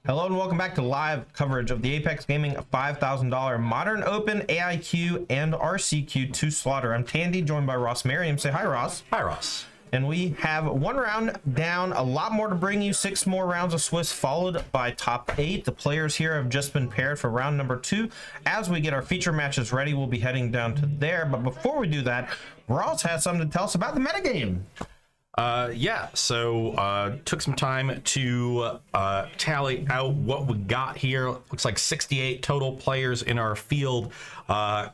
Hello and welcome back to live coverage of the Apex Gaming $5,000 Modern Open AIQ and RCQ 2 Slaughter. I'm Tandy, joined by Ross Merriam. Say hi, Ross. Hi, Ross. And we have one round down, a lot more to bring you. 6 more rounds of Swiss, followed by top 8. The players here have just been paired for round number 2. As we get our feature matches ready, we'll be heading down to there. But before we do that, Ross has something to tell us about the metagame. Took some time to tally out what we got here. Looks like 68 total players in our field.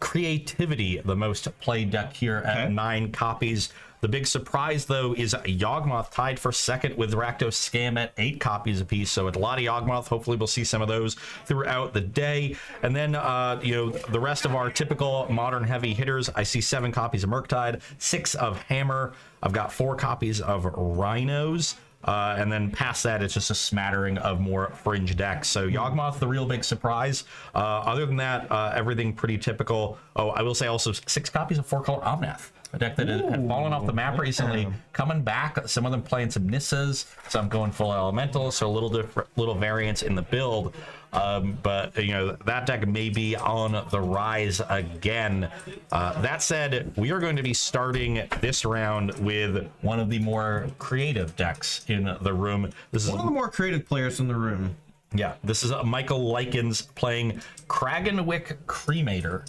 Creativity, the most played deck here at 9 copies. The big surprise, though, is Yawgmoth tied for second with Rakdos Scam at 8 copies apiece. So a lot of Yawgmoth. Hopefully we'll see some of those throughout the day. And then, the rest of our typical modern heavy hitters. I see 7 copies of Murktide, 6 of Hammer. I've got 4 copies of Rhinos. And then past that, it's just a smattering of more fringe decks. So Yawgmoth, the real big surprise. Other than that, everything pretty typical. Oh, I will say also 6 copies of 4-color Omnath. A deck that had fallen off the map recently, coming back. Some of them playing some Nissas, some going full elemental, so a little different, little variance in the build. But that deck may be on the rise again. That said, we are going to be starting this round with one of the more creative decks in the room. This is one of the more creative players in the room. Yeah, this is Michael Likens playing Kragenwick Creamator.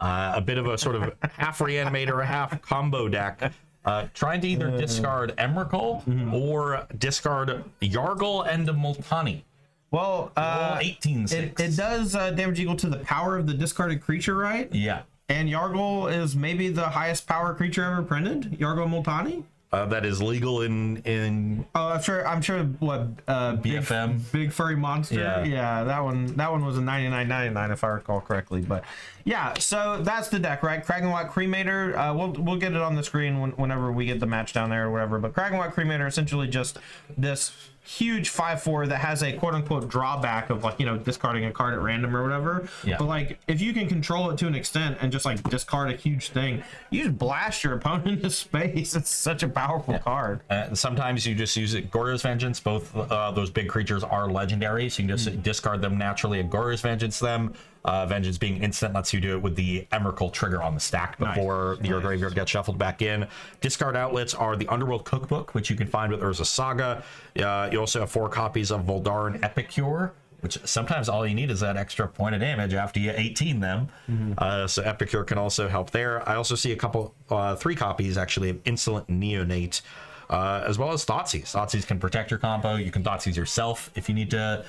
A bit of a sort of half Reanimator, half combo deck. Trying to either discard Emrakul or discard Yargle and Multani. Well, 18-6. It does damage equal to the power of the discarded creature, right? Yeah. And Yargle is maybe the highest power creature ever printed. Yargle Multani. That is legal in. Oh, I'm sure. What BFM, big furry monster? Yeah, that one was a 99.99 if I recall correctly. But yeah, so that's the deck, right? Kragenwick Creamator. We'll get it on the screen whenever we get the match down there or whatever. But Kragenwick Creamator essentially just this huge 5/4 that has a quote-unquote drawback of discarding a card at random or whatever. Yeah. But if you can control it to an extent and just discard a huge thing, you just blast your opponent into space. It's such a powerful card. Sometimes you just use it. Gorya's Vengeance, both those big creatures are legendary, so you can just discard them naturally and Gorya's Vengeance them. Vengeance being instant lets you do it with the Emrakul trigger on the stack before your graveyard gets shuffled back in. Discard outlets are the Underworld Cookbook, which you can find with Urza Saga. You also have 4 copies of Voldaren Epicure, which sometimes all you need is that extra point of damage after you 18 them. So Epicure can also help there. I also see a couple, 3 copies actually of Insolent Neonate. As well as Thoughtseize. Thoughtseize can protect your combo. You can Thoughtseize yourself if you need to,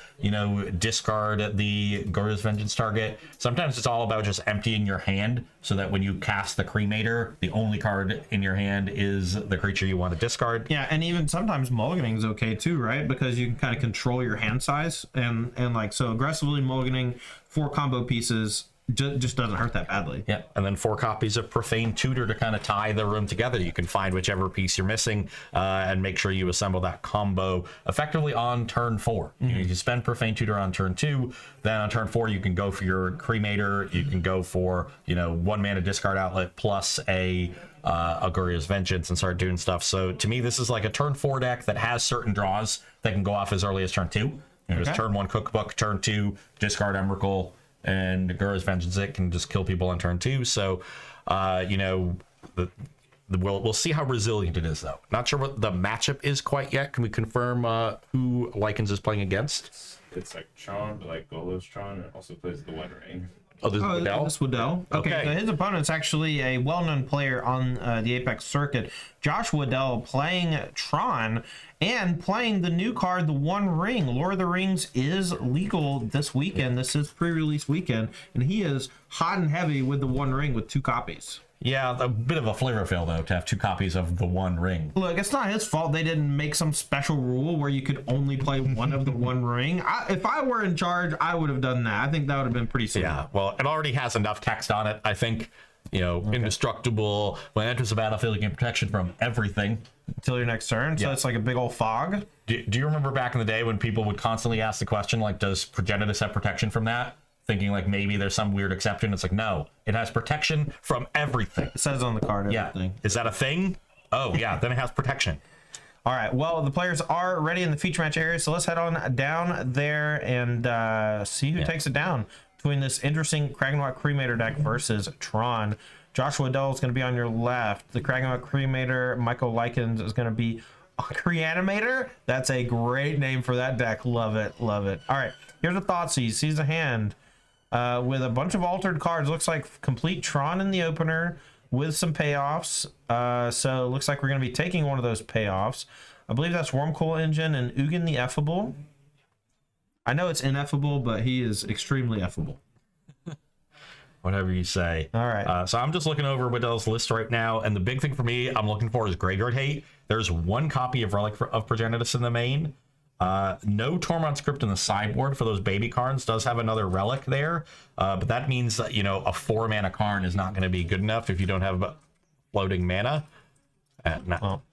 discard the Gorya's Vengeance target. Sometimes it's all about just emptying your hand so that when you cast the Creamator, the only card in your hand is the creature you want to discard. Yeah, and even sometimes mulliganing is okay too, right? Because you can kind of control your hand size and so aggressively mulliganing 4 combo pieces just doesn't hurt that badly. Yeah, and then 4 copies of Profane Tutor to kind of tie the room together. You can find whichever piece you're missing and make sure you assemble that combo effectively on turn 4. You spend Profane Tutor on turn 2, then on turn 4 you can go for your Creamator. You can go for 1 mana discard outlet plus a Gorya's Vengeance and start doing stuff. So to me, this is like a turn 4 deck that has certain draws that can go off as early as turn 2. Just turn 1 Cookbook, turn 2 discard Emrakul, and Gorya's Vengeance, it can just kill people on turn 2. So, we'll see how resilient it is, though. Not sure what the matchup is quite yet. Can we confirm who Likens is playing against? It's like Tron, but like Golo's Tron, and also plays the One Ring. Oh, this is Waddell? This is Waddell. Okay, so his opponent's actually a well-known player on the Apex circuit. Josh Waddell playing Tron and playing the new card, the One Ring. Lord of the Rings is legal this weekend. This is pre-release weekend, and he is hot and heavy with the One Ring with 2 copies. Yeah, a bit of a flavor fail, though, to have 2 copies of the One Ring. Look, it's not his fault they didn't make some special rule where you could only play one of the One Ring. If I were in charge, I would have done that. I think that would have been pretty simple. Yeah, well, it already has enough text on it, I think. Indestructible. When it enters the battlefield, you get protection from everything. Until your next turn, so it's like a big old fog. Do you remember back in the day when people would constantly ask the question, does Progenitus have protection from that? Thinking maybe there's some weird exception. It's no, it has protection from everything. It says on the card everything. Yeah. Is that a thing? Oh, yeah, then it has protection. All right, well, the players are ready in the feature match area, so let's head on down there and see who takes it down between this interesting Creanimator Cremator deck versus Tron. Joshua Dell is going to be on your left. The Creanimator Cremator, Michael Likens, is going to be Creanimator. That's a great name for that deck. Love it, love it. All right, here's the thoughts. He sees a hand with a bunch of altered cards. Looks like complete Tron in the opener with some payoffs. So it looks like we're going to be taking one of those payoffs. I believe that's Wormcoil Engine and Ugin the Effable. I know it's ineffable, but he is extremely effable. Whatever you say. All right. So I'm just looking over Waddell's list right now, and the big thing for me I'm looking for is Graveyard Hate. There's one copy of Relic of Progenitus in the main. No Tormod script in the sideboard for those baby cards. Does have another relic there, but that means that, you know, a 4-mana Karn is not going to be good enough if you don't have floating mana. Well,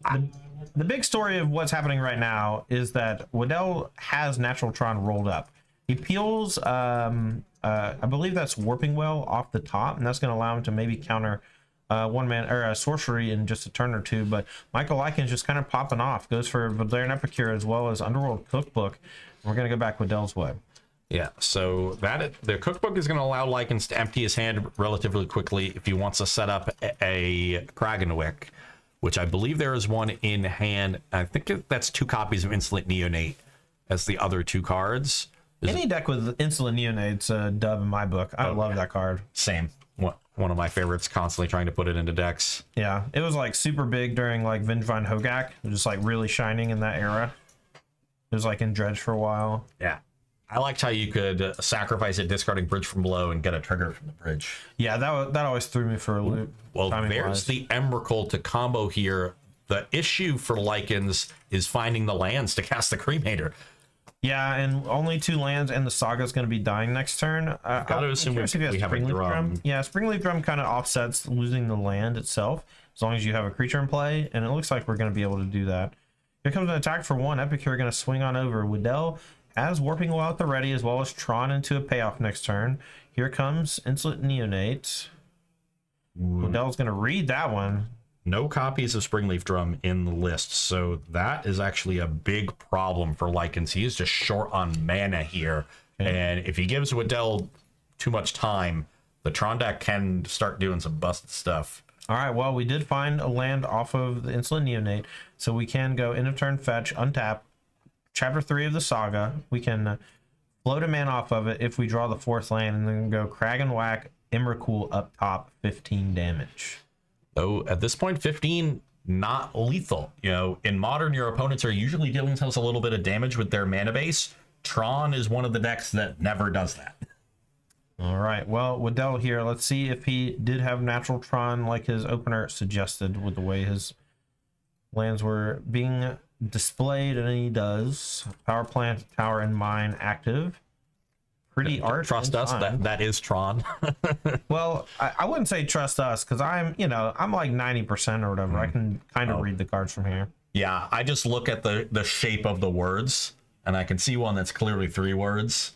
the big story of what's happening right now is that Waddell has Natural Tron rolled up. He peels, I believe that's Warping Well off the top, and that's going to allow him to maybe counter one man or a sorcery in just a turn or two. But Michael Likens just kind of popping off, goes for Valerian Epicure as well as Underworld Cookbook. We're going to go back with Dell's way. Yeah, so the cookbook is going to allow Likens to empty his hand relatively quickly if he wants to set up a Kragenwick, which I believe there is one in hand. I think that's 2 copies of Insolent Neonate as the other 2 cards. Any deck with Insolent Neonate's a dub in my book. I love that card. Same. One of my favorites, constantly trying to put it into decks. Yeah, it was like super big during like Vengevine Hogak. It was just like really shining in that era. It was like in Dredge for a while. Yeah. I liked how you could sacrifice it, discarding Bridge from Below, and get a trigger from the bridge. Yeah, that always threw me for a loop. Well, there's the Emrakul to combo here. The issue for Likens is finding the lands to cast the Cremator. Yeah, and only 2 lands, and the Saga's going to be dying next turn. I've got to assume we have a drum. Yeah, Springleaf Drum kind of offsets losing the land itself, as long as you have a creature in play, and it looks like we're going to be able to do that. Here comes an attack for 1. Epicure going to swing on over. Waddell has Warping Well at the ready, as well as Tron into a payoff next turn. Here comes Insolent Neonate. Waddell's going to read that one. No copies of Springleaf Drum in the list, so that is actually a big problem for Likens. He is just short on mana here, and if he gives Waddell too much time, the Tron deck can start doing some busted stuff. All right, well, we did find a land off of the Insolent Neonate, so we can go end of turn fetch, untap, Chapter 3 of the Saga. We can float a man off of it if we draw the 4th land, and then go Kragenwhack, Emrakul up top, 15 damage. Though at this point, 15 not lethal. You know, in Modern, your opponents are usually dealing themselves a little bit of damage with their mana base. Tron is one of the decks that never does that. All right, well, Waddell here, let's see if he did have Natural Tron like his opener suggested with the way his lands were being displayed, and he does. Power Plant, Tower, and Mine active. Pretty art. Trust us, that is Tron. Well, I wouldn't say trust us, because I'm like 90% or whatever. I can kind of read the cards from here. Yeah, I just look at the shape of the words, and I can see one that's clearly 3 words.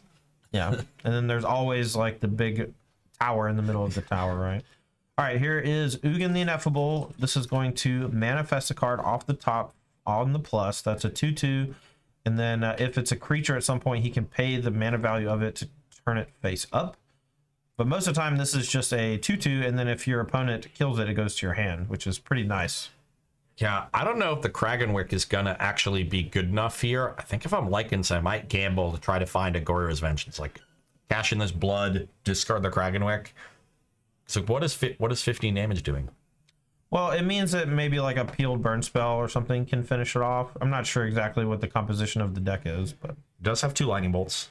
Yeah, and then there's always like the big tower in the middle of the tower, right? All right, here is Ugin the Ineffable. This is going to manifest a card off the top on the plus. That's a 2/2. And then if it's a creature at some point, he can pay the mana value of it to turn it face up. But most of the time, this is just a 2/2. And then if your opponent kills it, it goes to your hand, which is pretty nice. Yeah, I don't know if the Kragenwick is going to actually be good enough here. I think if I'm Likens, I might gamble to try to find a Goyr's Vengeance. Like, cash in this blood, discard the Kragenwick. So what is 15 damage doing? Well, it means that maybe like a peeled burn spell or something can finish it off. I'm not sure exactly what the composition of the deck is, but it does have 2 lightning bolts,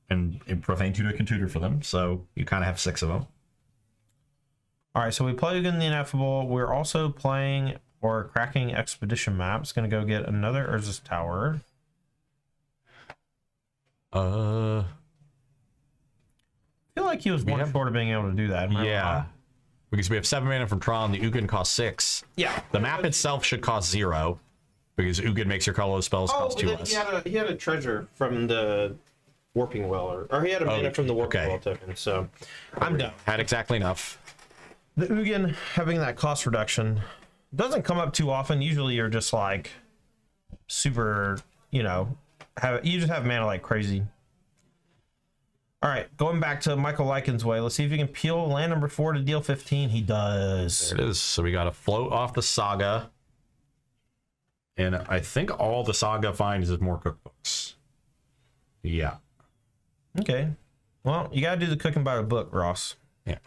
and Profane Tutor can tutor for them, so you kind of have 6 of them. All right, so we play again the Ineffable. We're also playing or cracking Expedition Map. It's going to go get another Urza's Tower. I feel like he was one short of being able to do that. Yeah. Because we have 7 mana from Tron, the Ugin costs 6. Yeah. The map itself should cost 0, because Ugin makes your colorless spells cost 2 less. He had a treasure from the Warping Well, or he had a mana from the Warping Well token, so I'm done. Had exactly enough. The Ugin having that cost reduction doesn't come up too often. Usually you're just like super, you know, you just have mana like crazy. All right, going back to Michael Lycan's way. Let's see if he can peel land number 4 to deal 15. He does. There it is. So we got to float off the Saga. And I think all the Saga finds is more cookbooks. Yeah. Okay. Well, you got to do the cooking by the book, Ross. Yeah.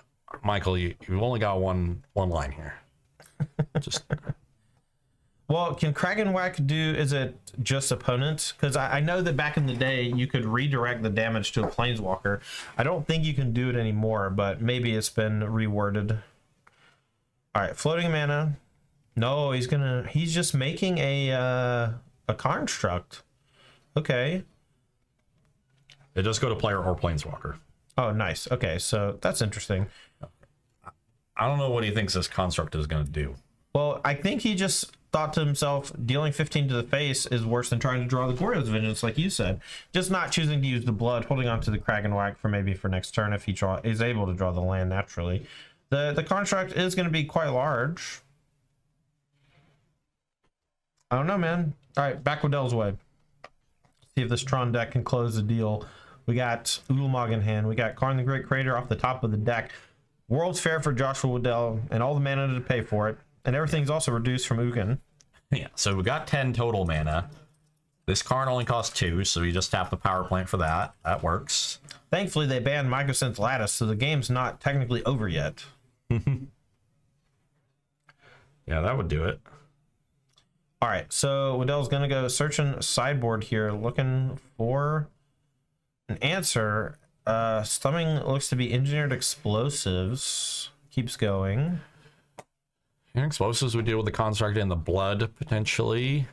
Michael, you've only got one line here. Just... Well, can Kraken Whack do, is it just opponents? Because I know that back in the day, you could redirect the damage to a Planeswalker. I don't think you can do it anymore, but maybe it's been reworded. All right, floating mana. No, he's just making a construct. Okay. It does go to player or Planeswalker. Oh, nice. Okay, so that's interesting. I don't know what he thinks this construct is going to do. Well, I think he just thought to himself, dealing 15 to the face is worse than trying to draw the Goryo's Vengeance, like you said. Just not choosing to use the blood, holding on to the Kraken Whack for maybe for next turn if he is able to draw the land naturally. The construct is going to be quite large. I don't know, man. All right, back Waddell's way. See if this Tron deck can close the deal. We got Ulamog in hand. We got Karn the Great Crater off the top of the deck. World's Fair for Joshua Waddell, and all the mana to pay for it. And everything's also reduced from Ugin. Yeah, so we got 10 total mana. This Karn only costs 2, so you just tap the power plant for that. That works. Thankfully, they banned Mycosynth Lattice, so the game's not technically over yet. Yeah, that would do it. All right, so Waddell's going to go searching sideboard here, looking for an answer. Slumming looks to be Engineered Explosives. Keeps going. And explosives would deal with the construct and the blood, potentially.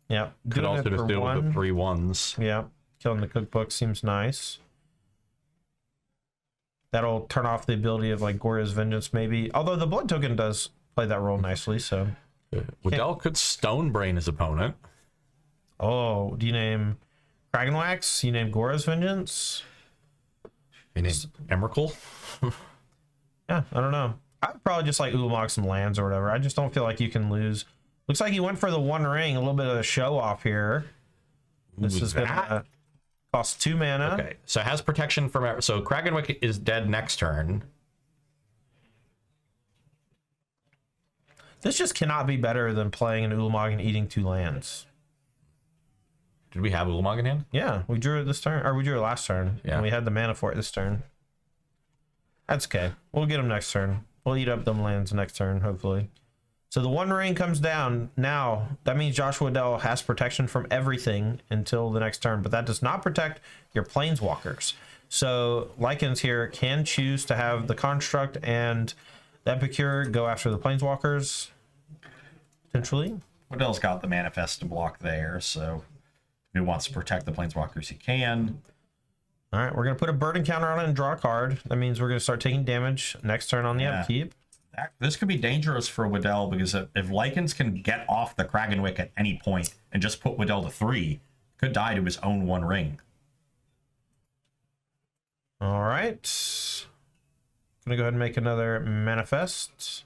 Yeah. Could also just deal with the 3/1s. Yeah. Killing the cookbook seems nice. That'll turn off the ability of like Goryo's Vengeance, maybe. Although the blood token does play that role nicely, so. Waddell could Stonebrain his opponent. Oh, do you name Kraken Wax? You name Goryo's Vengeance? You name Emrakul? Yeah, I don't know. I'd probably just like Ulamog some lands or whatever. I just don't feel like you can lose. Looks like he went for the One Ring, a little bit of a show off here. This is gonna cost 2 mana. Okay, so it has protection from... So Krakenwick is dead next turn. This just cannot be better than playing an Ulamog and eating 2 lands. Did we have Ulamog in hand? Yeah, we drew it this turn, or we drew it last turn. Yeah. And we had the mana for it this turn. That's okay. We'll get them next turn. We'll eat up them lands next turn, hopefully. So the One Ring comes down. Now, that means Joshua Waddell has protection from everything until the next turn, but that does not protect your Planeswalkers. So Lycans here can choose to have the Construct and the Epicure go after the Planeswalkers, potentially. Waddell's got the Manifest to block there, so if he wants to protect the Planeswalkers, he can. All right, we're going to put a burden counter on it and draw a card. That means we're going to start taking damage next turn on the upkeep. This could be dangerous for Waddell, because if Lycans can get off the Krakenwick at any point and just put Waddell to 3, could die to his own One Ring. All right. I'm going to go ahead and make another Manifest.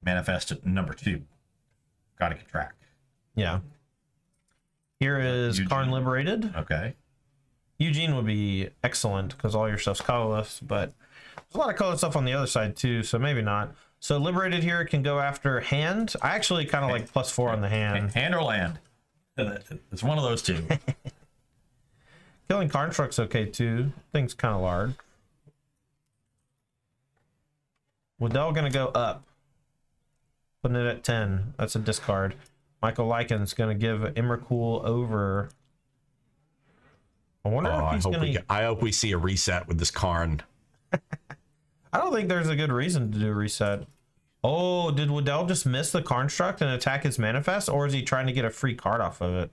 Manifest at number 2. Got to get track. Yeah. Here is Eugene. Karn Liberated. Okay. Eugene would be excellent because all your stuff's colorless, but there's a lot of color stuff on the other side too, so maybe not. So Liberated here can go after hand. I actually kind of like +4 on the hand. Hand or land. It's one of those two. Killing Construct's okay too. Thing's kind of large. Waddell gonna go up. Putting it at 10. That's a discard. Michael Lycan's gonna give Emrakul over. I wonder if he's I hope we see a reset with this Karn. I don't think there's a good reason to do a reset. Oh, did Waddell just miss the Construct and attack his Manifest, or is he trying to get a free card off of it?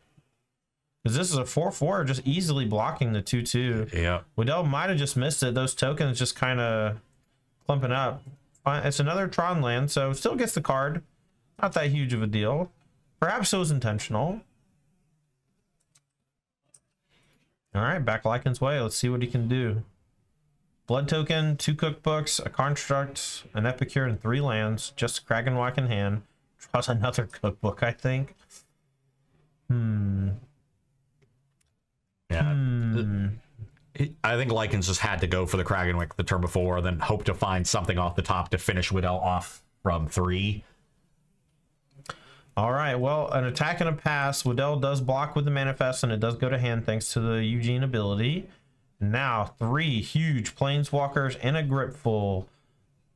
Because this is a 4/4, just easily blocking the 2/2. Yeah. Waddell might have just missed it. Those tokens just kind of clumping up. It's another Tron land, so still gets the card. Not that huge of a deal. Perhaps it was intentional. All right, back Lycan's way. Let's see what he can do. Blood token, 2 cookbooks, a Construct, an Epicure, and 3 lands. Just Kraken Whack in hand. draws another cookbook, I think. Yeah. I think Lycans just had to go for the Kragenwick the turn before, then hope to find something off the top to finish Waddell off from 3. All right, well, an attack and a pass. Waddell does block with the manifest, and it does go to hand thanks to the Eugene ability. Now, 3 huge planeswalkers and a gripful.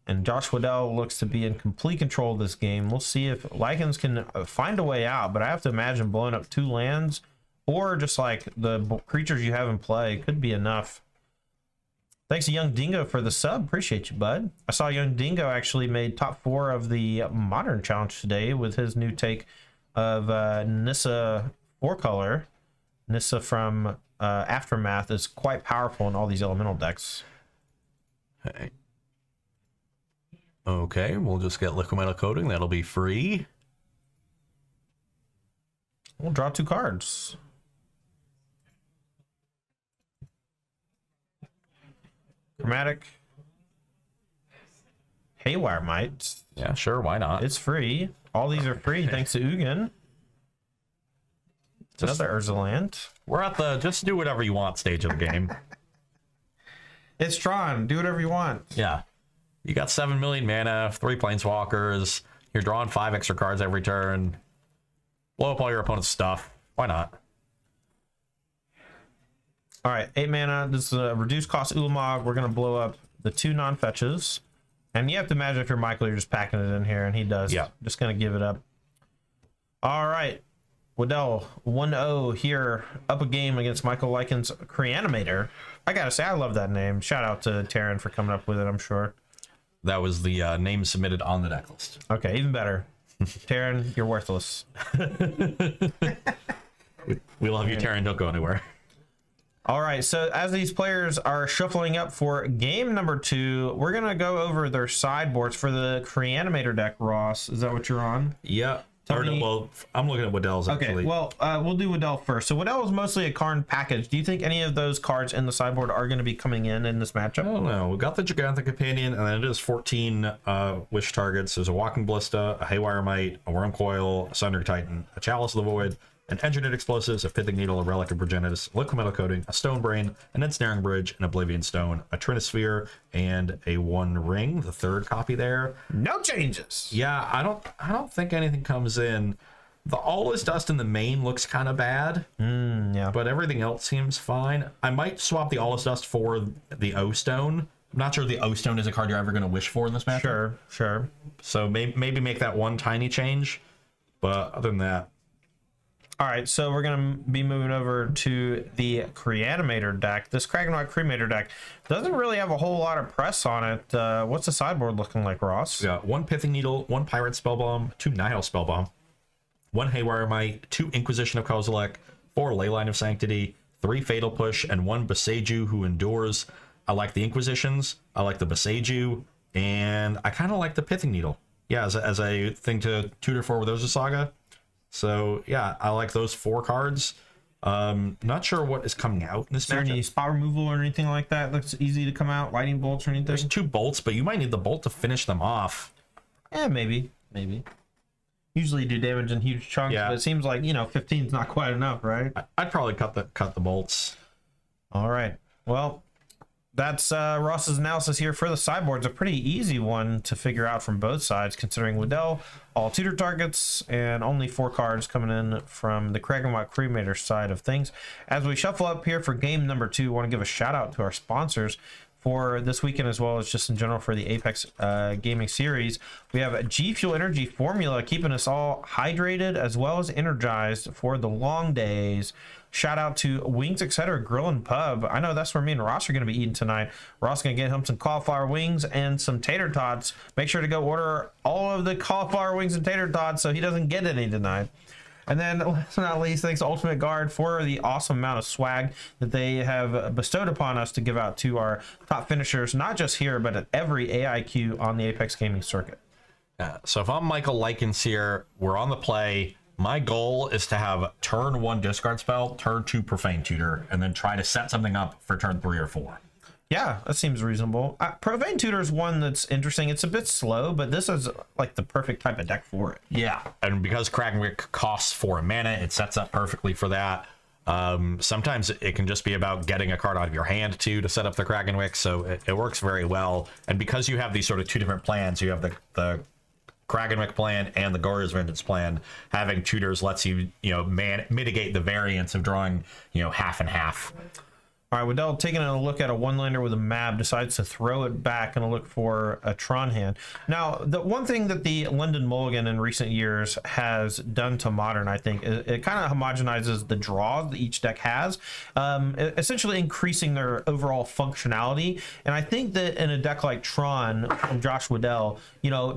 And Josh Waddell looks to be in complete control of this game. We'll see if Lycans can find a way out, but I have to imagine blowing up 2 lands or just like the creatures you have in play could be enough. Thanks to Young Dingo for the sub. Appreciate you, bud. I saw Young Dingo actually made top 4 of the Modern Challenge today with his new take of Nissa 4-color. Nissa from Aftermath is quite powerful in all these elemental decks. Hey. Okay, we'll just get liquid metal coating. That'll be free. We'll draw 2 cards. Chromatic. Haywire Might. Yeah, sure, why not? It's free. All these are free thanks to Ugin. It's another Urzaland. We're at the just do whatever you want stage of the game. It's Tron. Do whatever you want. Yeah. You got 7 million mana, 3 planeswalkers. You're drawing 5 extra cards every turn. Blow up all your opponent's stuff. Why not? All right, 8 mana. This is a reduced cost Ulamog. We're going to blow up the 2 non-fetches. And you have to imagine if you're Michael, you're just packing it in here, and he does. Yeah. Just going to give it up. All right. Waddell, 1-0 here, up a game against Michael Lycan's Creanimator. I got to say, I love that name. Shout out to Taryn for coming up with it, I'm sure. That was the name submitted on the deck list. Okay, even better. Taryn, you're worthless. We love you, Taryn. Don't go anywhere. All right, so as these players are shuffling up for game number 2, we're going to go over their sideboards for the Creanimator deck, Ross. Is that what you're on? Yeah. Well, I'm looking at Waddell's, actually. Okay, well, we'll do Waddell first. So Waddell is mostly a Karn package. Do you think any of those cards in the sideboard are going to be coming in this matchup? I don't know. We got the Giganthic Companion, and then it is 14 wish targets. There's a Walking Ballista, a Haywire Might, a Worm Coil, a Sundering Titan, a Chalice of the Void, an Engineered Explosives, a Pithing Needle, a Relic of Progenitus, liquid metal coating, a Stone Brain, an Ensnaring Bridge, an Oblivion Stone, a Trinisphere, and a One Ring, the 3rd copy there. No changes. Yeah, I don't think anything comes in. The All-Is Dust in the main looks kind of bad, Yeah. but everything else seems fine. I might swap the All-Is Dust for the O-Stone. I'm not sure the O-Stone is a card you're ever going to wish for in this matchup. Sure. So maybe make that one tiny change, but other than that. All right, so we're going to be moving over to the Creanimator deck. This Kragenwhite Cremator deck doesn't really have a whole lot of press on it. What's the sideboard looking like, Ross? We got 1 Pithing Needle, 1 Pirate Spellbomb, 2 Nihil Spellbomb, 1 Haywire Might, 2 Inquisition of Kozilek, 4 Leyline of Sanctity, 3 Fatal Push, and 1 Boseiju who endures. I like the Inquisitions, I like the Boseiju, and I kind of like the Pithing Needle. Yeah, as a thing to tutor for with Urza Saga. So, yeah, I like those 4 cards. Not sure what is coming out in this matchup. Is there any spot removal or anything like that that's easy to come out? Lightning bolts or anything? There's 2 bolts, but you might need the bolt to finish them off. Yeah, maybe. Usually you do damage in huge chunks, but it seems like, 15 is not quite enough, right? I'd probably cut the bolts. All right. Well, that's Ross's analysis here for the sideboards. A pretty easy one to figure out from both sides, considering Waddell, all tutor targets, and only 4 cards coming in from the Kragenwhite Cremator side of things. As we shuffle up here for game number 2, I want to give a shout out to our sponsors for this weekend, as well as just in general for the Apex Gaming Series. We have a G Fuel Energy Formula keeping us all hydrated as well as energized for the long days. Shout out to Wings Etc. Grill and Pub. I know that's where me and Ross are going to be eating tonight. Ross going to get him some cauliflower wings and some tater tots. Make sure to go order all of the cauliflower wings and tater tots so he doesn't get any tonight. And then, last but not least, thanks to Ultimate Guard for the awesome amount of swag that they have bestowed upon us to give out to our top finishers, not just here, but at every AIQ on the Apex Gaming circuit. So if I'm Michael Likens here, we're on the play. My goal is to have turn 1 discard spell, turn 2 profane tutor, and then try to set something up for turn 3 or 4. Yeah, that seems reasonable. Profane Tutor is one that's interesting. It's a bit slow, but this is like the perfect type of deck for it. Yeah, and because Krakenwick costs 4 mana, it sets up perfectly for that. Sometimes it can just be about getting a card out of your hand too to set up the Krakenwick, so it works very well. And because you have these sort of 2 different plans, you have the Krakenwick plan and the Gore's Vengeance plan, having tutors lets you, mitigate the variance of drawing, half and half. All right, Waddell taking a look at a one-lander with a Mab decides to throw it back and look for a Tron hand. Now, the one thing that the London Mulligan in recent years has done to Modern, I think, it kind of homogenizes the draws that each deck has, essentially increasing their overall functionality. And I think that in a deck like Tron from Josh Waddell,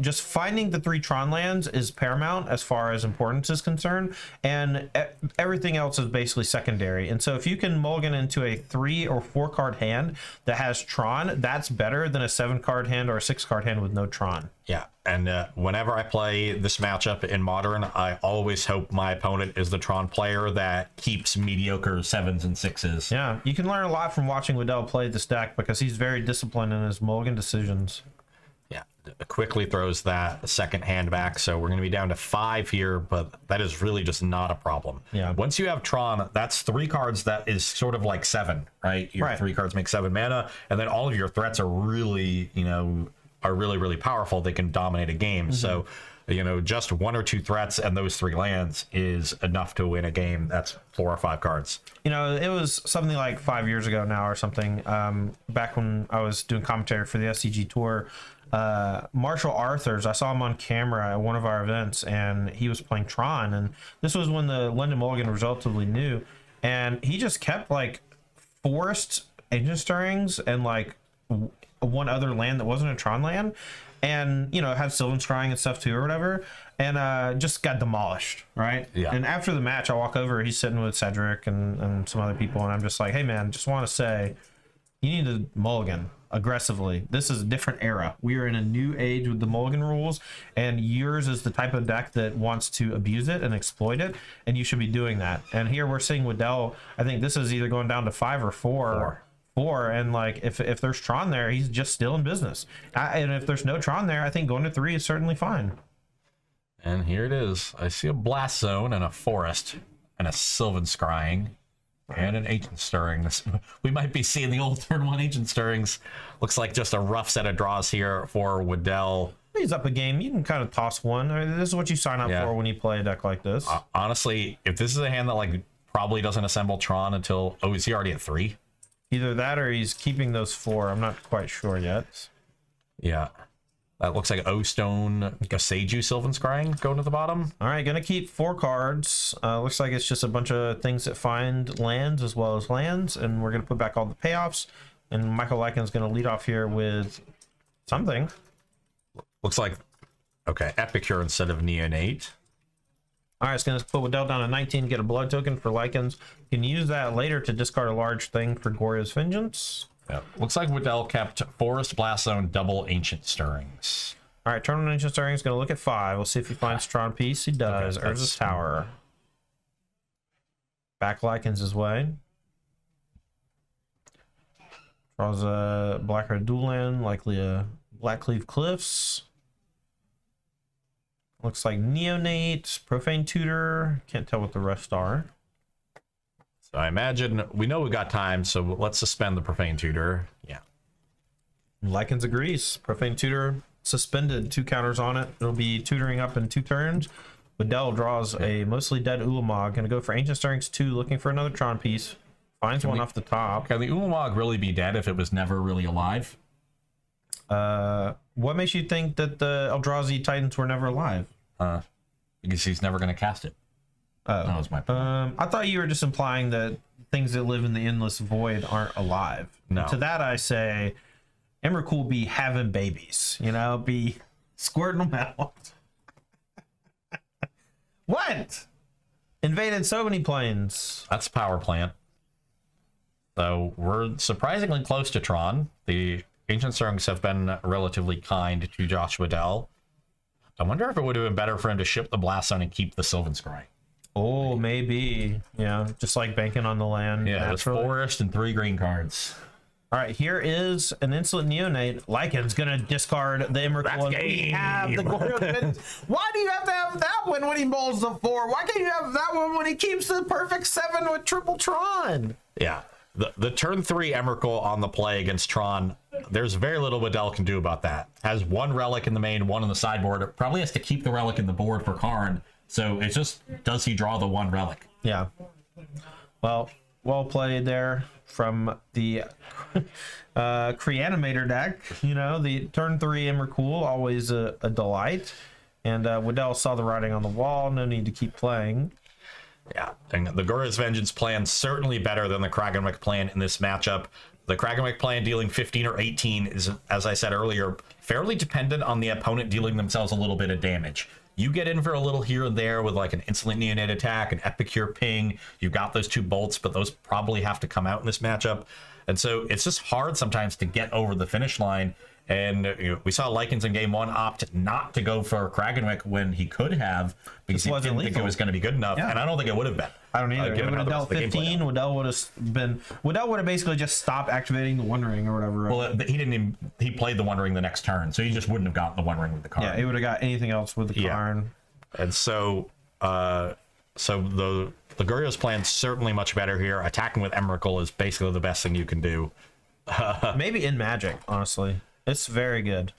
just finding the 3 Tron lands is paramount as far as importance is concerned, and everything else is basically secondary. And so if you can mulligan into a 3 or 4 card hand that has Tron, that's better than a 7 card hand or a 6 card hand with no Tron. Yeah, and whenever I play this matchup in Modern, I always hope my opponent is the Tron player that keeps mediocre 7s and 6s. Yeah, you can learn a lot from watching Waddell play this deck because he's very disciplined in his mulligan decisions. Yeah, quickly throws that second hand back, so we're going to be down to 5 here, but that is really just not a problem. Yeah. Once you have Tron, that's 3 cards that is sort of like 7, right? Your 3 cards make 7 mana, and then all of your threats are really, really powerful. They can dominate a game. So, just 1 or 2 threats and those 3 lands is enough to win a game. That's 4 or 5 cards. It was something like 5 years ago now or something, back when I was doing commentary for the SCG Tour. Marshall Arthurs, I saw him on camera at one of our events, and he was playing Tron, and this was when the London Mulligan was relatively new, and he just kept like Forest, Ancient Stirrings, and like one other land that wasn't a Tron land, and had Sylvan Scrying and stuff too or whatever, and just got demolished, right? Yeah. And after the match, I walk over, he's sitting with Cedric and some other people, and I'm just like, hey man, just want to say you need to mulligan aggressively. This is a different era. We are in a new age with the mulligan rules, and yours is the type of deck that wants to abuse it and exploit it, and you should be doing that. And here we're seeing Waddell, I think this is either going down to 5 or 4, and like if there's Tron there, he's just still in business. And if there's no Tron there, I think going to 3 is certainly fine. And here it is. I see a Blast Zone and a Forest and a Sylvan Scrying. And an Ancient Stirring. We might be seeing the old turn 1 Ancient Stirrings. Looks like just a rough set of draws here for Waddell. He's up a game. You can kind of toss one. I mean, this is what you sign up for when you play a deck like this. Honestly, if this is a hand that like probably doesn't assemble Tron until... Oh, is he already at 3? Either that or he's keeping those 4. I'm not quite sure yet. Yeah. That looks like O-Stone, Seiju, Sylvan Scrying going to the bottom. All right, gonna keep 4 cards. Looks like it's just a bunch of things that find lands as well as lands, and we're gonna put back all the payoffs. And Michael Lycan's gonna lead off here with something. Looks like, okay, Epicure instead of Neonate. All right, it's gonna put Waddell down to 19, get a blood token for Lycans. You can use that later to discard a large thing for Gore's Vengeance. Yeah. Looks like Waddell kept Forest, Blast Zone, double Ancient Stirrings. All right, turn on Ancient Stirrings, going to look at 5. We'll see if he finds Tron Piece. He does. Okay, Urza's Tower. Back Lycans his way. Draws a Black Red Dual Land, likely a Blackcleave Cliffs. Looks like Neonate, Profane Tutor. Can't tell what the rest are. So I imagine we know we got time, so let's suspend the Profane Tutor. Yeah. Lycans agrees. Profane Tutor suspended. 2 counters on it. It'll be tutoring up in 2 turns. Waddell draws a mostly dead Ulamog. Gonna go for Ancient Stirrings 2, looking for another Tron piece. Finds one off the top. Can the Ulamog really be dead if it was never really alive? What makes you think that the Eldrazi Titans were never alive? Because he's never gonna cast it. That was my point. I thought you were just implying that things that live in the endless void aren't alive. No. And to that I say, Emrakul be having babies, be squirting them out. What? Invaded so many planes. That's power plant. So we're surprisingly close to Tron. The Ancient Stirrings have been relatively kind to Josh Waddell. I wonder if it would have been better for him to ship the Blast Zone and keep the Sylvan Scrying. Oh, maybe. Yeah, just like banking on the land. Yeah, it's Forest and 3 green cards. All right, here is an Insolent Neonate. Lycan's gonna discard the Emrakul. We have the Goryo's Vengeance. Why do you have to have that one when he bowls the 4? Why can't you have that one when he keeps the perfect 7 with triple Tron? Yeah, the turn 3 Emrakul on the play against Tron, there's very little Waddell can do about that. Has 1 relic in the main, 1 on the sideboard. It probably has to keep the relic in the board for Karn. So it's just, does he draw the 1 relic? Yeah. Well played there from the Creanimator deck. You know, the turn 3 Emrakul, always a delight. And Waddell saw the writing on the wall. No need to keep playing. Yeah, and the Goryo's Vengeance plan certainly better than the Creanimator plan in this matchup. The Creanimator plan dealing 15 or 18 is, as I said earlier, fairly dependent on the opponent dealing themselves a little bit of damage. You get in for a little here and there with like an Insolent Neonate attack, an Epicure ping. You've got those 2 bolts, but those probably have to come out in this matchup. And so it's just hard sometimes to get over the finish line. And we saw Lycans in game 1 opt not to go for Creanimator when he could have, because he didn't think it was going to be good enough. Yeah. And I don't think it would have been. I don't either. It would have dealt 15. Waddell would have basically just stopped activating the One Ring or whatever. Well, he didn't even, he played the One Ring the next turn, so he just wouldn't have gotten the One Ring with the Karn. Yeah, he would have got anything else with the Karn. And so the Goryo's plan certainly much better here. Attacking with Emrakul is basically the best thing you can do. Maybe in Magic, honestly. It's very good.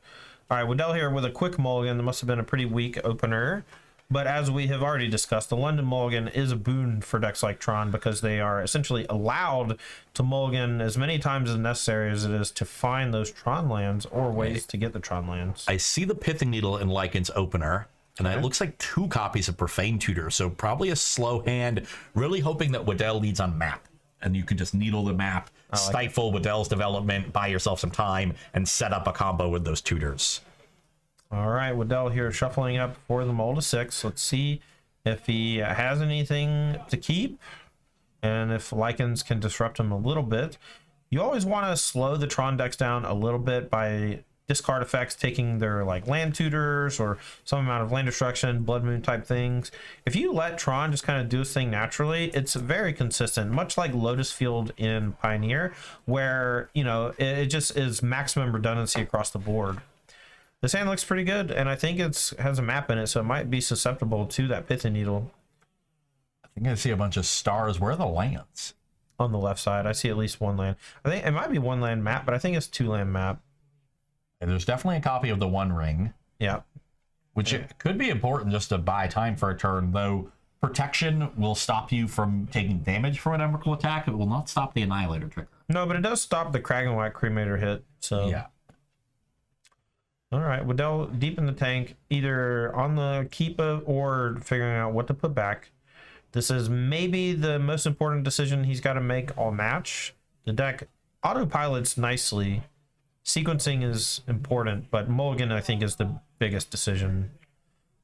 All right, Waddell here with a quick mulligan. That must have been a pretty weak opener. But as we have already discussed, the London mulligan is a boon for decks like Tron because they are essentially allowed to mulligan as many times as necessary as it is to find those Tron lands or ways to get the Tron lands. I see the Pithing Needle in Lycan's opener, and it looks like 2 copies of Profane Tutor, so probably a slow hand, really hoping that Waddell leads on map. And you can just needle the map, stifle Waddell's development, buy yourself some time, and set up a combo with those tutors. All right, Waddell here shuffling up for the mull to 6. Let's see if he has anything to keep, and if Lycans can disrupt him a little bit. You always want to slow the Tron decks down a little bit by discard effects, taking their like land tutors or some amount of land destruction, blood moon type things. If you let Tron just kind of do its thing naturally, it's very consistent, much like Lotus Field in Pioneer, where, you know, it just is maximum redundancy across the board. This hand looks pretty good, and I think it has a map in it, so it might be susceptible to that Pithing Needle. I think I see a bunch of stars. Where are the lands? On the left side, I see at least 1 land. I think it might be 1 land map, but I think it's 2 land map. And there's definitely a copy of the One Ring. Yeah. Which it could be important just to buy time for a turn, though protection will stop you from taking damage from an Emrakul attack. It will not stop the Annihilator trigger. No, but it does stop the Creanimator Cremator hit. So yeah. All right, Waddell deep in the tank, either on the keep or figuring out what to put back. This is maybe the most important decision he's got to make all match. The deck autopilots nicely. Sequencing is important, but mulligan, I think, is the biggest decision.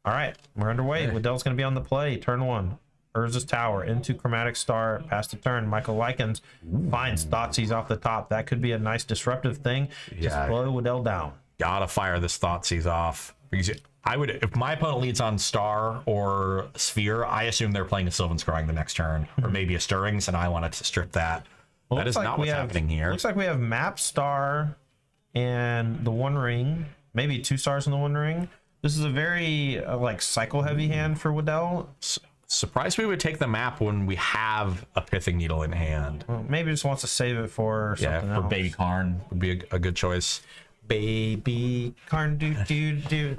All right, we're underway. Waddell's going to be on the play. Turn 1. Urza's Tower into Chromatic Star. Past the turn. Michael Lycans finds Thoughtseize off the top. That could be a nice disruptive thing. Just blow Waddell down. Gotta fire this Thoughtseize off. Because I would, if my opponent leads on Star or Sphere, I assume they're playing a Sylvan Scrying the next turn, or maybe a Stirrings, and I wanted to strip that. Well, that is not what's happening here. Looks like we have Map, Star, and the One Ring, maybe 2 stars in the One Ring. This is a very like cycle heavy hand for Waddell. Surprised we would take the map when we have a Pithing Needle in hand. Well, maybe just wants to save it for something else. For Baby Karn would be a good choice. Baby Karn, do.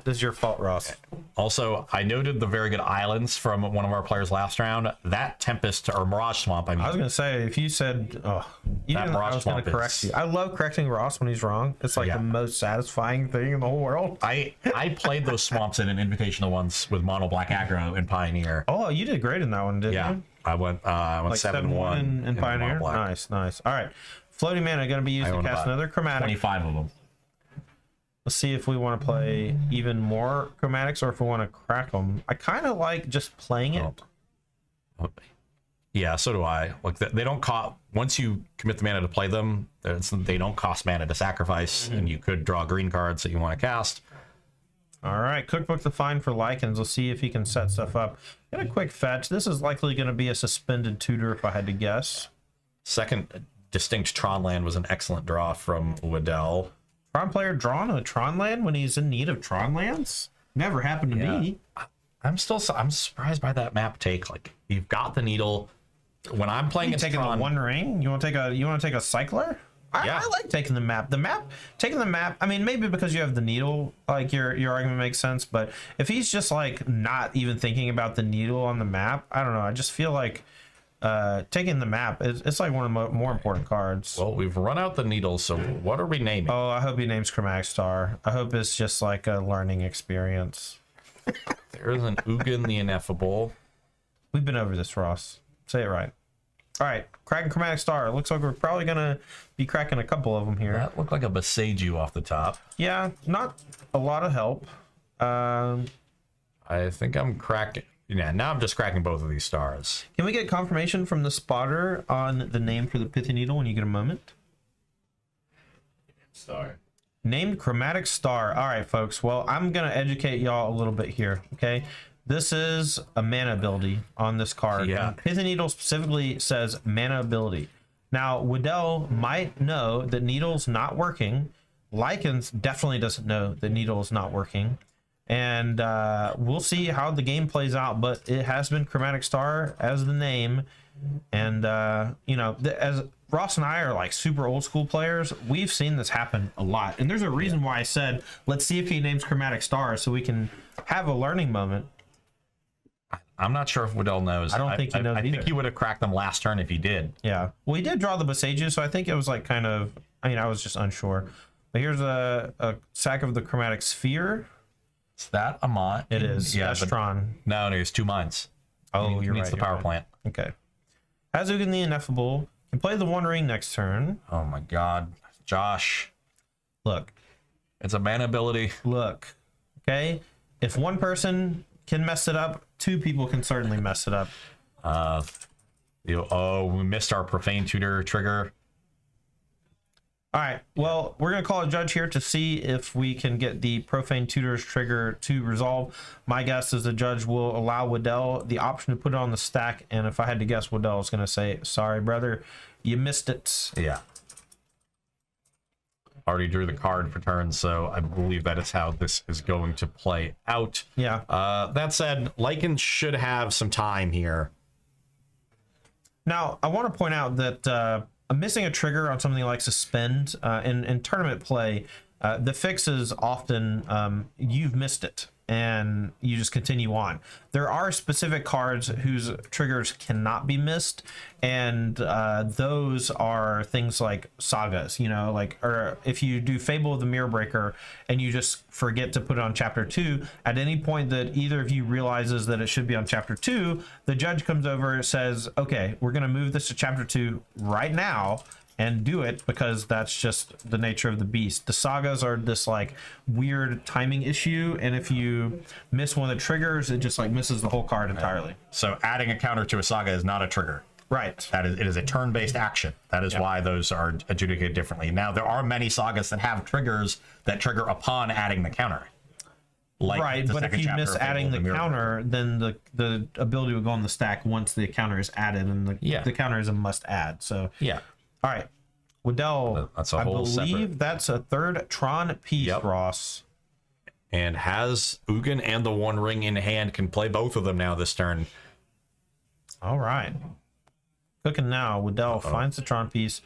This is your fault, Ross. Also, I noted the very good islands from one of our players last round. That Tempest or Mirage Swamp, I mean. I was gonna say, if you said, you didn't know I was gonna correct you. I love correcting Ross when he's wrong. It's like the most satisfying thing in the whole world. I played those swamps in an invitational once with Mono Black Aggro and Pioneer. Oh, you did great in that one, didn't you? I went like 7-1 in Pioneer. Nice. All right, floating mana gonna be used to cast another Chromatic. 25 of them. Let's see if we want to play even more Chromatics or if we want to crack them. I kind of like just playing it. Yeah, so do I. Like they don't cost, once you commit the mana to play them, they don't cost mana to sacrifice, and you could draw green cards that you want to cast. All right, Cookbook the Find for Lycans. Let's see if he can set stuff up. Get a quick fetch. This is likely going to be a suspended tutor if I had to guess. Second distinct Tron land was an excellent draw from Waddell. Tron player drawing a Tron land when he's in need of Tron lands? Never happened to me. I'm surprised by that map take. Like, you've got the needle. When I'm playing You taking Tron, the One Ring? You want to take a cycler? I like taking the map. Taking the map. I mean, maybe because you have the needle, like your argument makes sense. But if he's just like not even thinking about the needle on the map, I don't know. I just feel like taking the map it's like one of the more important cards. well, we've run out the needle, so what are we naming? Oh, I hope he names Chromatic Star. I hope it's just like a learning experience. There's an Ugin the Ineffable. We've been over this, Ross. Say it right. All right, cracking Chromatic Star. It looks like we're probably gonna be cracking a couple of them here. That looked like a Beseiju off the top. Yeah, not a lot of help. I think I'm cracking. Yeah, now I'm just cracking both of these stars. Can we get confirmation from the spotter on the name for the Pithy Needle when you get a moment? Star. Named Chromatic Star. All right, folks. Well, I'm going to educate y'all a little bit here, okay? This is a mana ability on this card. Yeah. And Pithy Needle specifically says mana ability. Now, Waddell might know that Needle's not working. Lycans definitely doesn't know that Needle is not working. And we'll see how the game plays out, but it has been Chromatic Star as the name. And, you know, as Ross and I are like super old school players, we've seen this happen a lot. And there's a reason why I said, let's see if he names Chromatic Star so we can have a learning moment. I'm not sure if Waddell knows. I don't think he knows I either. think he would have cracked them last turn if he did. Yeah. Well, he did draw the Beseiju, so I think it was like kind of, I mean, I was just unsure. But here's a sack of the Chromatic Sphere. Is that a Mont? It is. Yeah, That's but Tron. no, there's 2 mines. Oh, He you're needs right. the you're power right. plant. Okay. Has Ugin the Ineffable. Can play the One Ring next turn. Oh my God, Josh! Look. It's a mana ability. Look. Okay. If one person can mess it up, 2 people can certainly mess it up. We missed our Profane Tutor trigger. All right. Well, we're going to call a judge here to see if we can get the Profane Tutor's trigger to resolve. My guess is the judge will allow Waddell the option to put it on the stack. And if I had to guess, Waddell is going to say, sorry, brother, you missed it. Yeah. Already drew the card for turn, so I believe that is how this is going to play out. Yeah. That said, Lycan should have some time here. Now, I want to point out that missing a trigger on something like Suspend in tournament play, the fix is often you've missed it and you just continue on. There are specific cards whose triggers cannot be missed, and those are things like sagas, you know, like, or if you do Fable of the Mirror Breaker and you just forget to put it on chapter 2, at any point that either of you realizes that it should be on chapter 2, the judge comes over and says, okay, we're going to move this to chapter 2 right now and do it, because that's just the nature of the beast. The sagas are this like weird timing issue, and if you miss one of the triggers, it just like misses the whole card entirely. So adding a counter to a saga is not a trigger. Right. It is a turn-based action. That is why those are adjudicated differently. Now, there are many sagas that have triggers that trigger upon adding the counter. Like right, but if you miss adding the counter, then the ability will go on the stack once the counter is added, and the counter is a must add. So yeah. All right, Waddell. That's a whole I believe separate. That's a third Tron piece, Ross. And has Ugin and the One Ring in hand, can play both of them now this turn. All right. Cooking now. Waddell finds the Tron piece.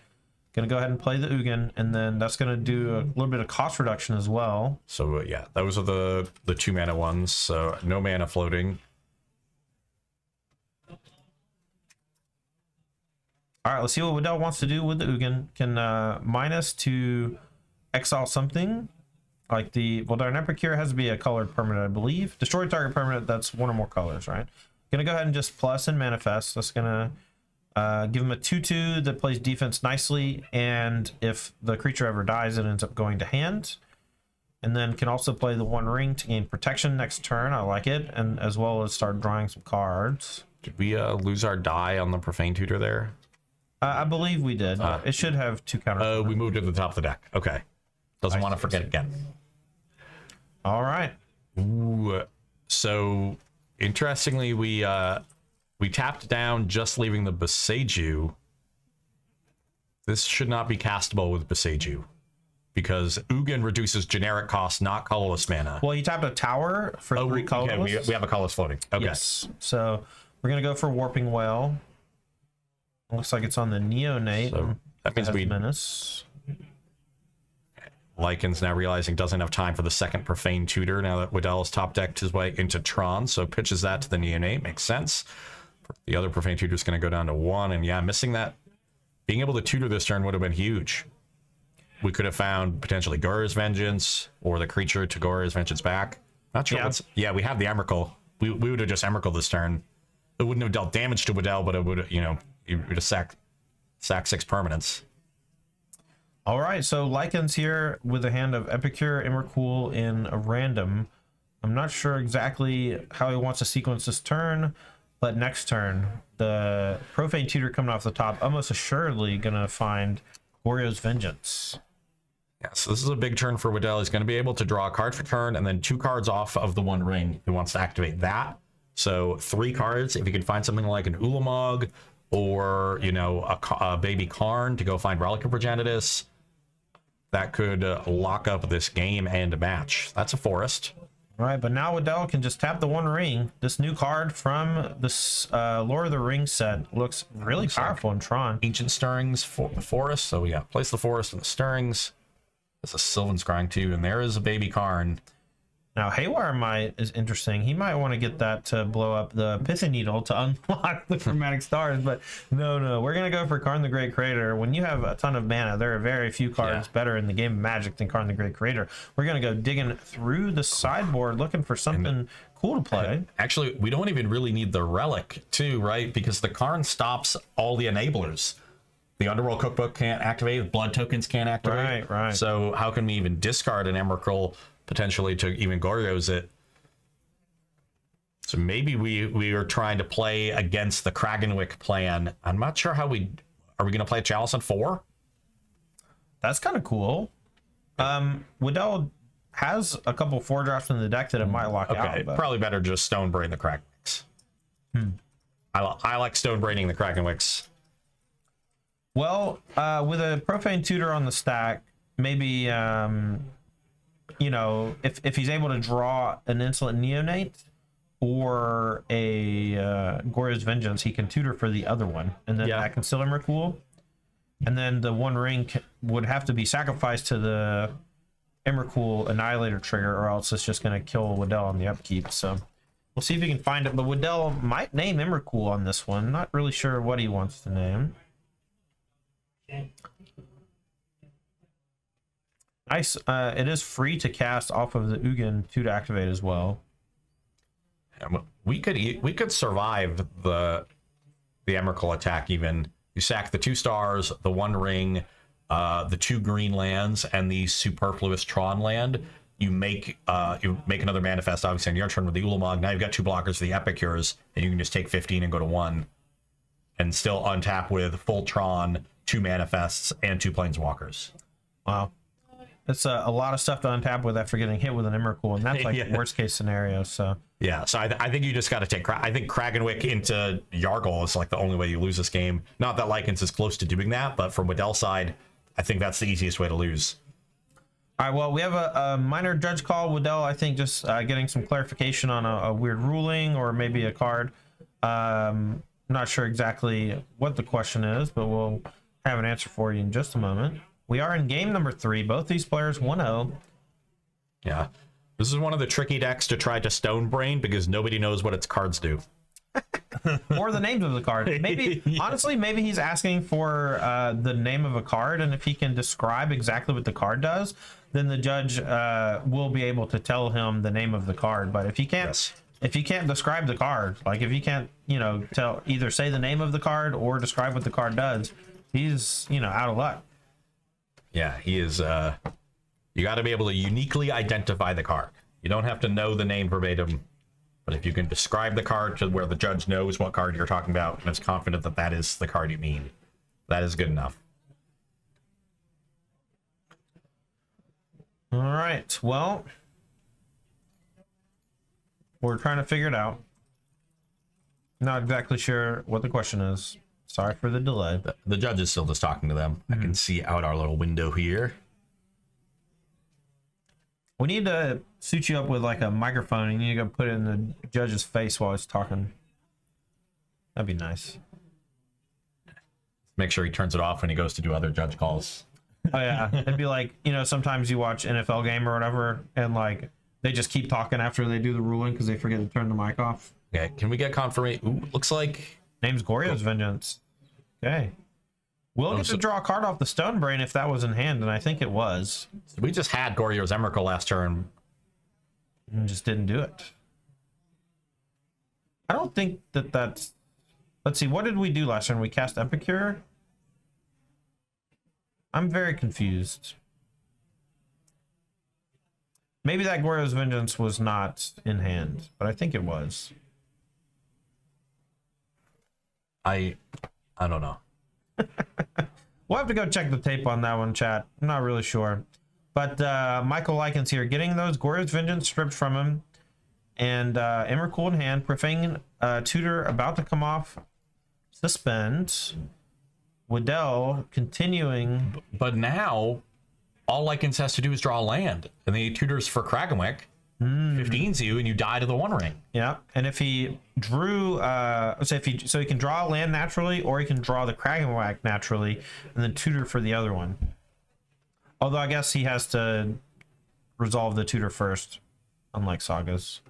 Going to go ahead and play the Ugin, and then that's going to do a little bit of cost reduction as well. So yeah, those are the 2 mana ones. So no mana floating. All right, let's see what Waddell wants to do with the Ugin. Can minus to exile something. Like the Voldaren Epicure has to be a colored permanent, I believe. Destroy target permanent that's 1 or more colors, right? Gonna go ahead and just plus and manifest. That's gonna give him a 2/2 that plays defense nicely, and if the creature ever dies, it ends up going to hand. And then can also play the One Ring to gain protection next turn. I like it, and as well as start drawing some cards. Did we lose our die on the Profane Tutor there? I believe we did. It should have 2 counters. We moved it to the top of the deck. Okay. Doesn't want to forget again. All right. Ooh, so interestingly, we tapped down just leaving the Beseiju. This should not be castable with Beseiju, because Ugin reduces generic cost, not colorless mana. Well, you tapped a tower for 3 colorless. Okay, we have a colorless floating. Okay. Yes. So we're gonna go for Warping Whale. Looks like it's on the Neonate. So that means we menace. Lycan's now realizing doesn't have time for the second Profane Tutor now that Waddell has top decked his way into Tron, so pitches that to the Neonate. Makes sense. The other Profane Tutor is going to go down to 1, and yeah, missing that. Being able to tutor this turn would have been huge. We could have found potentially Gora's Vengeance or the creature to Gora's Vengeance back. Not sure what's... Yeah, we have the Emrakul. We would have just Emrakul this turn. It wouldn't have dealt damage to Waddell, but it would have, you know, it would have sack 6 permanents. All right, so Lycan's here with a hand of Epicure, Emrakul, in a random. I'm not sure exactly how he wants to sequence this turn, but next turn, the Profane Tutor coming off the top, almost assuredly going to find Goryo's Vengeance. Yeah, so this is a big turn for Waddell. He's going to be able to draw a card for turn and then 2 cards off of the One Ring. He wants to activate that. So 3 cards, if you can find something like an Ulamog or, you know, a baby Karn to go find Relic of Progenitus, that could lock up this game and match. That's a forest. All right, but now Waddell can just tap the One Ring. This new card from this Lord of the Rings set looks really powerful in Tron. Ancient Stirrings for the forest. So yeah, place the forest and the Stirrings. There's a Sylvan Scrying too, and there is a baby Karn. Now Haywire is interesting. He might want to get that to blow up the Pithing Needle to unlock the Chromatic Stars, but no, we're gonna go for Karn the Great Creator. When you have a ton of mana, there are very few cards better in the game of Magic than Karn the Great Creator. We're gonna go digging through the sideboard looking for something cool to play. Actually, we don't even really need the Relic too, right? Because the Karn stops all the enablers. The Underworld Cookbook can't activate, blood tokens can't activate. Right. So how can we even discard an Emrakul potentially to even Goryo's it? So maybe we are trying to play against the Kragenwick plan. I'm not sure how are we going to play Chalice on 4? That's kind of cool. Waddell has a couple 4-drops in the deck that it might lock out. But... probably better just Stone Brain the Kragenwicks. I like Stone Braining the Kragenwicks. Well, with a Profane Tutor on the stack, maybe, you know, if he's able to draw an Insolent Neonate or a Goryo's Vengeance, he can tutor for the other one, and then that can still Emrakul. And then the One Ring would have to be sacrificed to the Emrakul Annihilator trigger, or else it's just going to kill Waddell on the upkeep. So we'll see if he can find it. But Waddell might name Emrakul on this one. Not really sure what he wants to name. Nice. It is free to cast off of the Ugin 2 to activate as well. We could survive the Emrakul attack even. You sack the 2 stars, the 1 ring, the 2 green lands, and the superfluous Tron land. You make another manifest obviously on your turn with the Ulamog. Now you've got 2 blockers, the Epicures, and you can just take 15 and go to 1, and still untap with full Tron, 2 manifests, and 2 planeswalkers. Wow. That's a lot of stuff to untap with after getting hit with an Emrakul, and that's like worst case scenario. So yeah, so I think you just got to take. I think Kragenwick into Yargle is like the only way you lose this game. Not that Lycans is close to doing that, but from Waddell's side, I think that's the easiest way to lose. All right, well, we have a minor judge call. Waddell, I think, just getting some clarification on a weird ruling or maybe a card. Not sure exactly what the question is, but we'll have an answer for you in just a moment. We are in game number 3. Both these players 1-0. Yeah. This is one of the tricky decks to try to Stone Brain because nobody knows what its cards do. Or the names of the card. Maybe, honestly, maybe he's asking for the name of a card, and if he can describe exactly what the card does, then the judge will be able to tell him the name of the card. But if he can't, if he can't describe the card, like if he can't, you know, either say the name of the card or describe what the card does, he's, you know, out of luck. Yeah, he is. You got to be able to uniquely identify the card. You don't have to know the name verbatim, but if you can describe the card to where the judge knows what card you're talking about and is confident that that is the card you mean, that is good enough. All right, well, we're trying to figure it out. Not exactly sure what the question is. Sorry for the delay. The judge is still just talking to them. I can see out our little window here. We need to suit you up with like a microphone, and you need to go put it in the judge's face while he's talking. That'd be nice. Make sure he turns it off when he goes to do other judge calls. Oh yeah, it'd be like, you know, sometimes you watch NFL game or whatever, and like they just keep talking after they do the ruling because they forget to turn the mic off. Okay, can we get confirmation? Ooh, looks like Name's Goryo's Vengeance. Okay. We'll get to draw a card off the Stone Brain if that was in hand, and I think it was. we just had Goryo's Emrakul last turn. And just didn't do it. I don't think that that's... Let's see, what did we do last turn? We cast Epicure? I'm very confused. Maybe that Goryo's Vengeance was not in hand, but I think it was. I don't know. We'll have to go check the tape on that one, chat. I'm not really sure. But Michael Likens here, getting those Goryo's Vengeance stripped from him, and Emrakul in hand, Profane Tutor about to come off, suspend. Waddell continuing. But now, all Likens has to do is draw a land, and then he tutors for Kragenwick, 15s you, and you die to the One Ring. Yeah, and if he drew, so he can draw a land naturally, or he can draw the Kragenwick naturally, and then tutor for the other one. Although I guess he has to resolve the tutor first, unlike Sagas.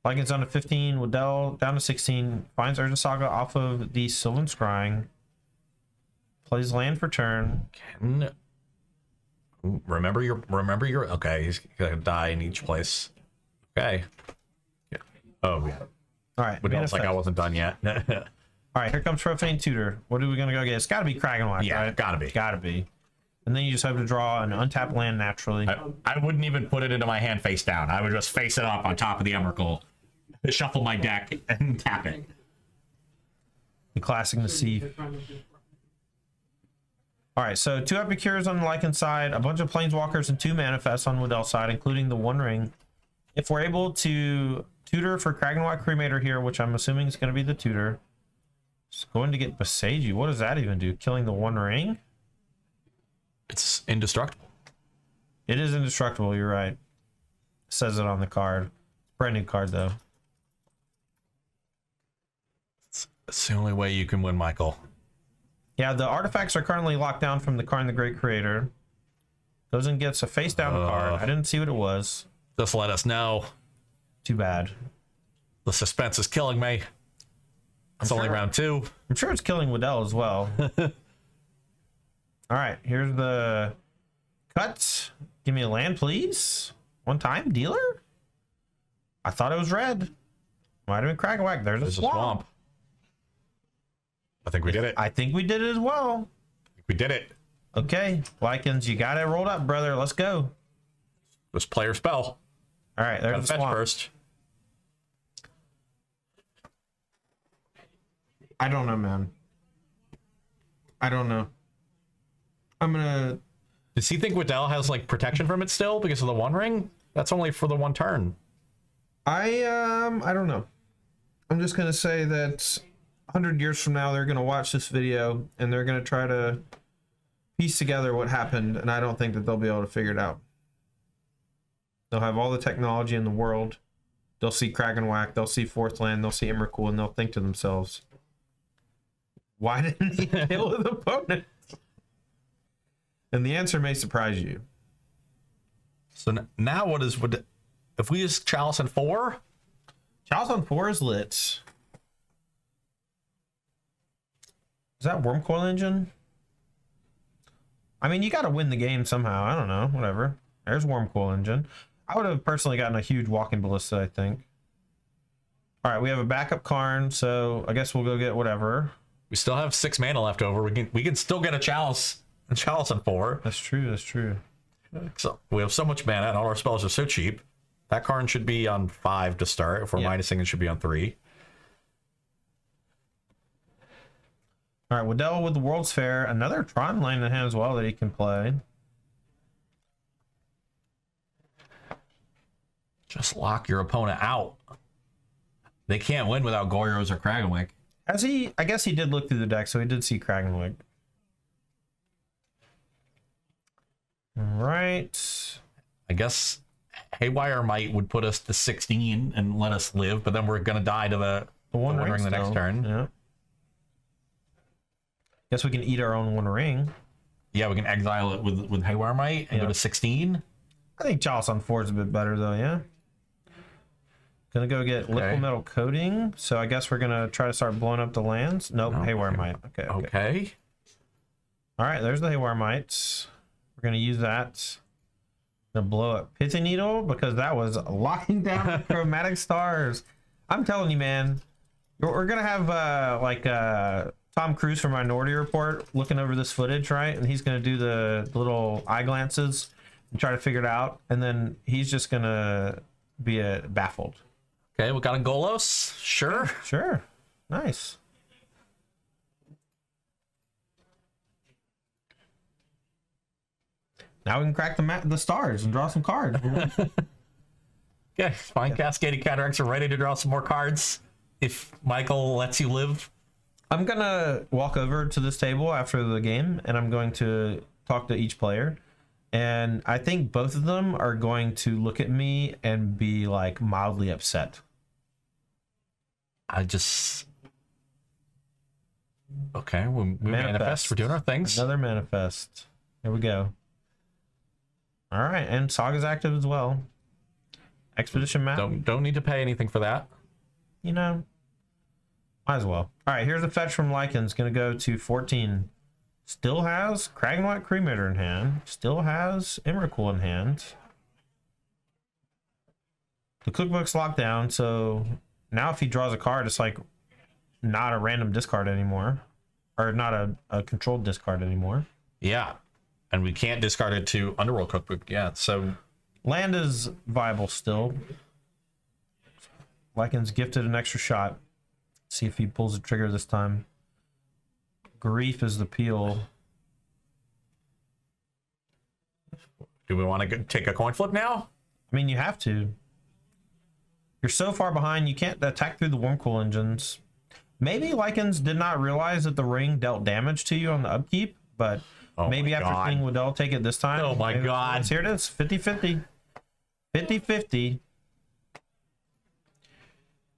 Likens down to 15, Waddell down to 16, finds Urza Saga off of the Sylvan Scrying, plays land for turn. Can remember your okay, he's gonna die in each place. Okay. Yeah. Oh yeah. All right. But it's like I wasn't done yet. All right, here comes Profane Tutor. What are we gonna go get? It's gotta be Kragenwick, Yeah, right? gotta be. Gotta be. And then you just have to draw an untapped land naturally. I wouldn't even put it into my hand face down. I would just face it up on top of the Emrakul, shuffle my deck, and tap it. The classic Nassif. All right, so 2 Epicures on the Lycan side, a bunch of Planeswalkers and 2 Manifests on Waddell's side, including the One Ring. If we're able to tutor for Kragenwick Creamator here, which I'm assuming is going to be the tutor, it's going to get Beseiju. What does that even do? Killing the One Ring? It's indestructible. It is indestructible, you're right. It says it on the card. Brand new card, though. It's the only way you can win, Michael. Yeah, the artifacts are currently locked down from the Karn the Great Creator. Doesn't get a face down card. I didn't see what it was. Just let us know. Too bad. The suspense is killing me. It's only round 2. I'm sure it's killing Waddell as well. All right, here's the cuts. Give me a land, please. One time, dealer? I thought it was red. Might have been Kragenwick. There's a swamp. I think we did it. I think we did it as well. We did it. Okay, Likens, you got it rolled up, brother. Let's go. Just play your spell. All right, there's the fetch swamp. first. I don't know, man. I don't know. I'm gonna... Does he think Waddell has like protection from it still because of the One Ring? That's only for the 1 turn. I don't know. I'm just gonna say that 100 years from now, they're gonna watch this video and they're gonna try to piece together what happened, and I don't think that they'll be able to figure it out. They'll have all the technology in the world. They'll see Kragenwick, they'll see Fourth Land, they'll see Emrakul, and they'll think to themselves, why didn't he kill his opponent? And the answer may surprise you. So now what is... If we use Chalice on 4? Chalice on 4 is lit. Is that Wormcoil Engine? I mean, you got to win the game somehow. I don't know. Whatever. There's Wormcoil Engine. I would have personally gotten a huge Walking Ballista, I think. All right, we have a backup Karn, so I guess we'll go get whatever. We still have 6 mana left over. We can still get a Chalice on 4. That's true. That's true. So we have so much mana, and all our spells are so cheap. That Karn should be on 5 to start. If we're minusing, it should be on 3. All right, Waddell with the World's Fair. Another Tron line in hand as well that he can play. Just lock your opponent out. They can't win without Goyros or Kragenwick. Has he? I guess he did look through the deck, so he did see Kragenwick. All right. I guess Haywire Might would put us to 16 and let us live, but then we're going to die to the One Ring the next turn. Yeah. Guess we can eat our own One Ring. Yeah, we can exile it with Haywire Might and go to 16. I think Chalice on 4 is a bit better, though, yeah? Gonna go get Liquid Metal Coating, so I guess we're gonna try to start blowing up the lands. Nope, Haywire Might. Okay. All right, there's the Haywire Mites. We're gonna use that to blow up Pithing Needle because that was locking down the Chromatic Stars. I'm telling you, man, we're gonna have Tom Cruise from Minority Report looking over this footage, right? And he's gonna do the little eye glances and try to figure it out, and then he's just gonna be baffled. Okay, we got a Golos. Sure. Sure. Nice. Now we can crack the stars and draw some cards. Okay, fine. Cascading Cataracts are ready to draw some more cards. If Michael lets you live. I'm going to walk over to this table after the game, and I'm going to talk to each player. And I think both of them are going to look at me and be like mildly upset. Okay, we manifest. We're doing our things. Another manifest. Here we go. All right, and Saga's active as well. Expedition map. Don't need to pay anything for that. You know, might as well. All right, here's a fetch from Lycan's. Going to go to 14. Still has Kragenwhite Creamator in hand. Still has Emrakul in hand. The cookbook's locked down, so now if he draws a card, it's like not a random discard anymore. Or not a controlled discard anymore. Yeah. And we can't discard it to Underworld Cookbook yet, so... Land is viable still. Lycan's gifted an extra shot. See if he pulls the trigger this time. Grief is the peel. Do we want to take a coin flip now? I mean, you have to. You're so far behind, you can't attack through the Wormcool engines. Maybe Lycan's did not realize that the ring dealt damage to you on the upkeep, but maybe after seeing Waddell take it this time. Oh my god. Here it is, 50-50. 50-50.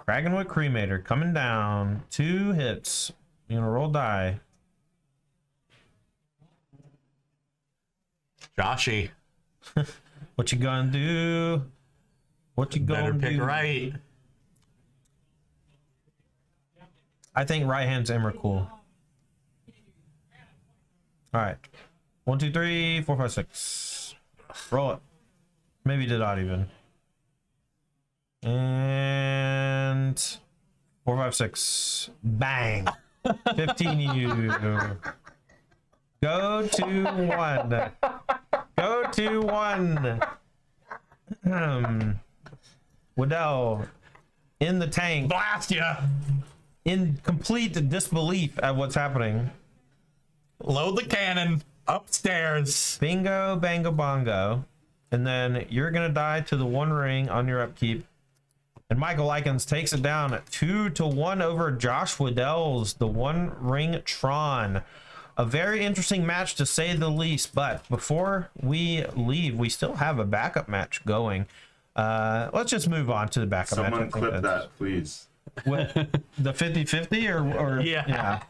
Kragenwood Creamator coming down. 2 hits. You're gonna roll die. Joshy. What you gonna do? What you gonna do? Better pick right. I think right hand's Emrakul. All right. 1, 2, 3, 4, 5, 6. Roll it. Maybe did odd even. And 4, 5, 6. Bang. 15 you. Go to 1. Go to 1. Waddell in the tank. Blast ya! In complete disbelief at what's happening. Load the cannon upstairs. Bingo, bango, bongo. And then you're going to die to the One Ring on your upkeep. And Michael Lycan's takes it down at 2-1 over Josh Waddell's the One Ring Tron. A very interesting match to say the least. But before we leave, we still have a backup match going. Let's just move on to the backup match. Someone clip that, please. What, the 50-50 or yeah.